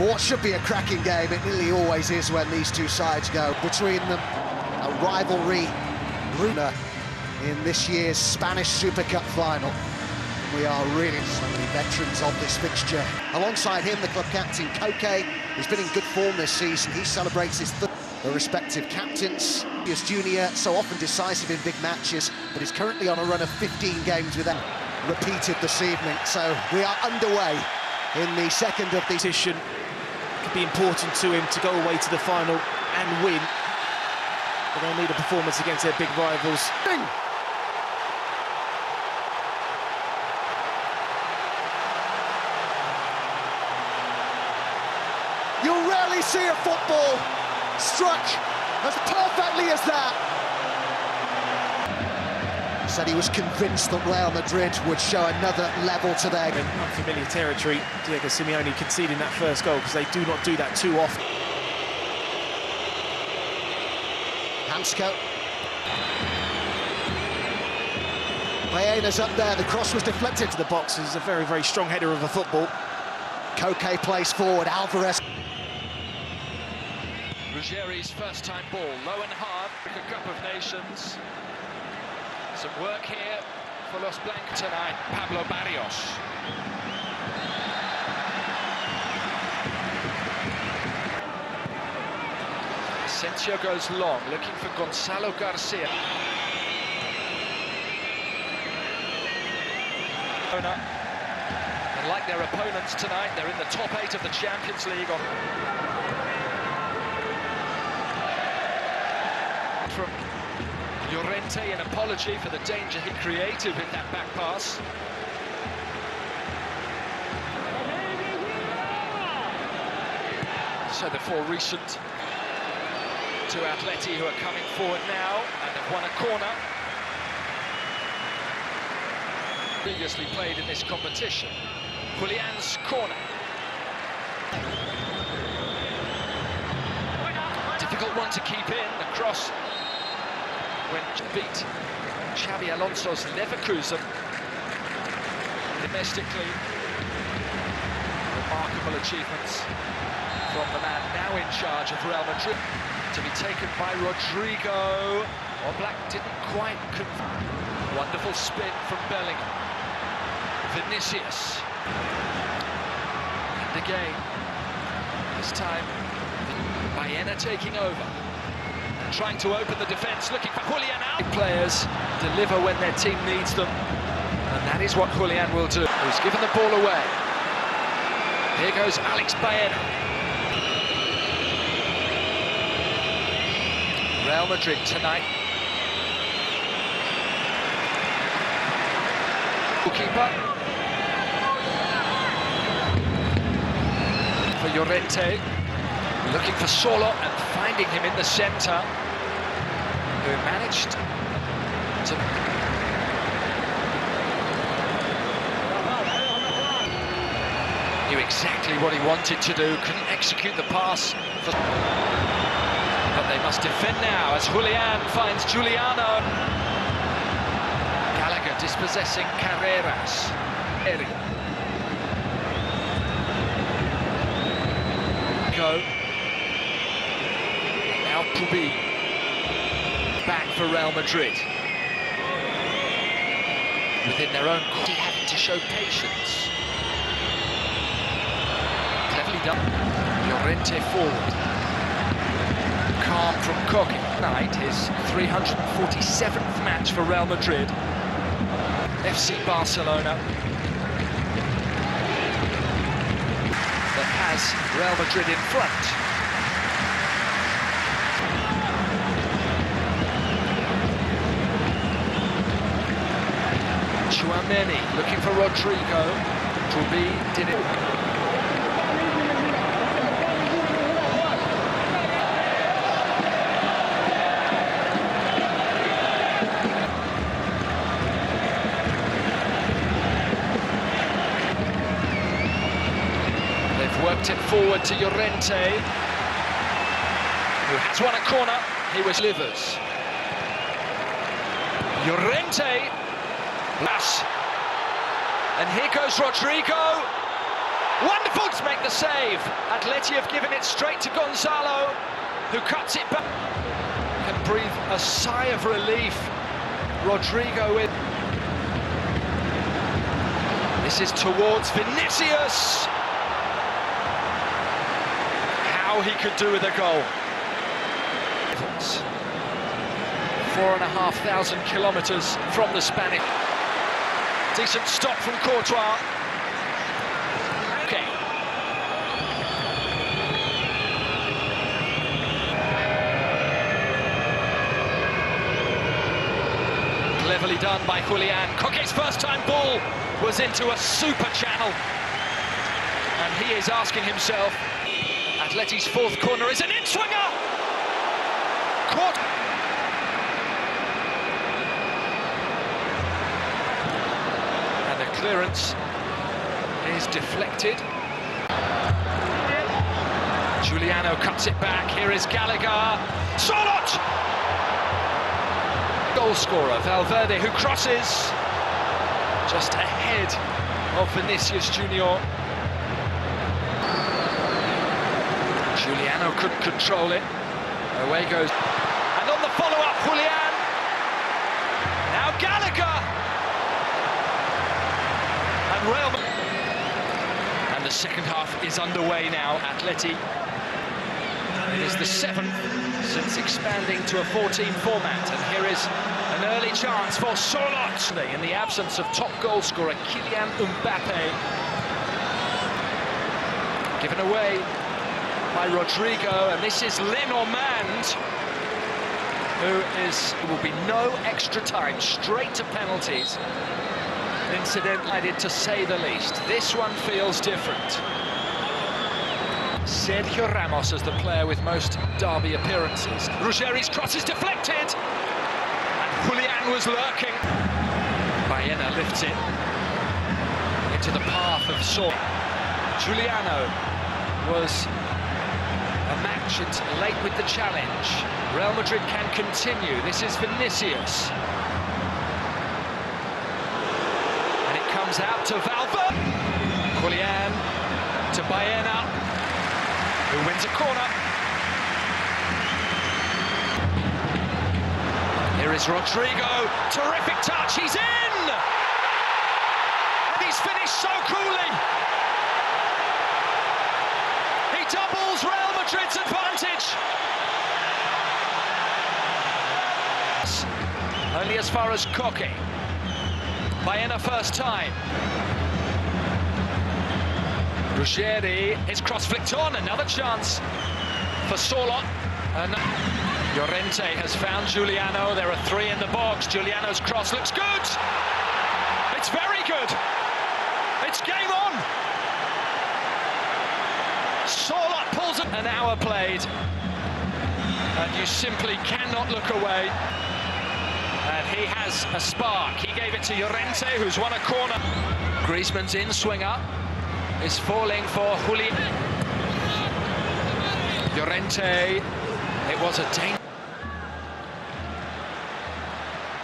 what should be a cracking game. It nearly always is when these two sides go. Between them, a rivalry in this year's Spanish Super Cup final. We are really so many veterans of this fixture. Alongside him, the club captain, Koke, who's been in good form this season. He celebrates his third. The respective captains. Vinícius Júnior, so often decisive in big matches, but is currently on a run of 15 games without repeated this evening. So we are underway in the second of the competition. Could be important to him to go away to the final and win. But they'll need a performance against their big rivals. You'll rarely see a football struck as perfectly as that. Said he was convinced that Real Madrid would show another level to their... In unfamiliar territory, Diego Simeone conceding that first goal because they do not do that too often. Hansko. Baena's up there, the cross was deflected To the box is a very, very strong header of a football. Koke plays forward, Álvarez. Ruggieri's first-time ball, low and hard, Africa Cup of Nations. Some work here for Los Blancos tonight, Pablo Barrios. Asensio goes long, looking for Gonzalo Garcia. And like their opponents tonight, they're in the top 8 of the Champions League. From Llorente, an apology for the danger he created with that back pass. So the four recent to Atleti who are coming forward now and have won a corner. Previously played in this competition. Julián's corner. Difficult one to keep in, the cross when beat Xabi Alonso's Leverkusen domestically. Remarkable achievements from the man now in charge of Real Madrid. To be taken by Rodrygo. Black didn't quite confirm. Wonderful spin from Bellingham. Vinícius. And again, this time Baena taking over. Trying to open the defence, looking for Julián Álvarez. Players deliver when their team needs them, and that is what Julián will do. He's given the ball away. Here goes Alex Baena. Real Madrid tonight. Goalkeeper. For Llorente. Looking for Sørloth and finding him in the centre, who managed to... Knew exactly what he wanted to do, couldn't execute the pass. But they must defend now as Julián finds Giuliano. Gallagher dispossessing Carreras. Go. To be back for Real Madrid within their own court, having to show patience. Cleverly done. Llorente forward. Calm from Koke. Tonight his 347th match for Real Madrid. FC Barcelona that has Real Madrid in front. Tchouaméni looking for Rodrygo. Truby did it. They've worked it forward to Llorente, who has won a corner. He was Livers. Llorente. And here goes Rodrygo. Wonderful to make the save. Atleti have given it straight to Gonzalo, who cuts it back. Can breathe a sigh of relief. Rodrygo with. This is towards Vinícius. How he could do with a goal. 4,500 kilometres from the Spanish. Decent stop from Courtois. Okay. Cleverly done by Julián. Koke's first-time ball was into a super channel. And he is asking himself, Atleti's fourth corner is an in-swinger! Caught. And the clearance is deflected. Juliano cuts it back. Here is Gallagher. Sørloth! Goal scorer, Valverde, who crosses just ahead of Vinícius Júnior. Juliano couldn't control it. Away goes. And on the follow-up, Julián. Now Gallagher. And Real. And the second half is underway now. Atleti. It is the 7th since expanding to a 14 format. And here is an early chance for Sørloth. In the absence of top goal scorer Kylian Mbappé. Given away by Rodrygo, and this is Lenormand, who will be no extra time, straight to penalties. Incident added, to say the least. This one feels different. Sergio Ramos as the player with most derby appearances. Rüdiger's cross is deflected, and Julián was lurking. Baena lifts it into the path of Sørloth. Juliano was a match, it's late with the challenge. Real Madrid can continue. This is Vinícius. And it comes out to Valverde. Julián to Baena, who wins a corner. Here is Rodrygo. Terrific touch, he's in! And he's finished so coolly. He doubles Real Madrid's advantage. Only as far as Koke. Baena first time. Rüdiger, his cross flicked on, another chance for Sørloth. And Llorente has found Juliano. There are 3 in the box. Juliano's cross looks good. It's very good. It's game on. Sørloth pulls it. An hour played, and you simply cannot look away. And he has a spark. He gave it to Llorente, who's won a corner. Griezmann's in-swinger is falling for Julián. Llorente, it was a danger.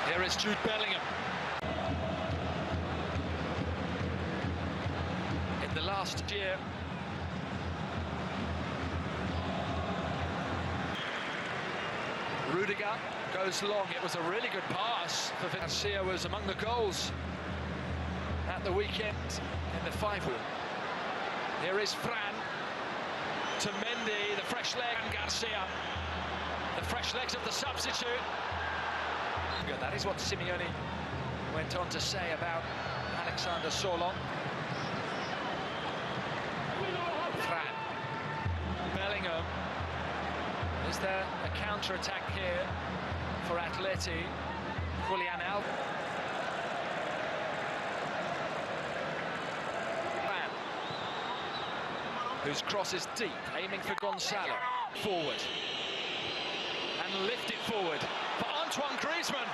Here is Jude Bellingham. In the last year, Rüdiger goes long. It was a really good pass for Vinícius. Was among the goals at the weekend in the 5-1. Here is Fran to Mendy, the fresh leg, and Garcia. The fresh legs of the substitute. That is what Simeone went on to say about Alexander Sørloth. Fran. Bellingham. Is there a counter-attack here for Atleti? Julián Álvarez. Whose cross is deep, aiming for Gonzalo. Forward. And lift it forward for Antoine Griezmann.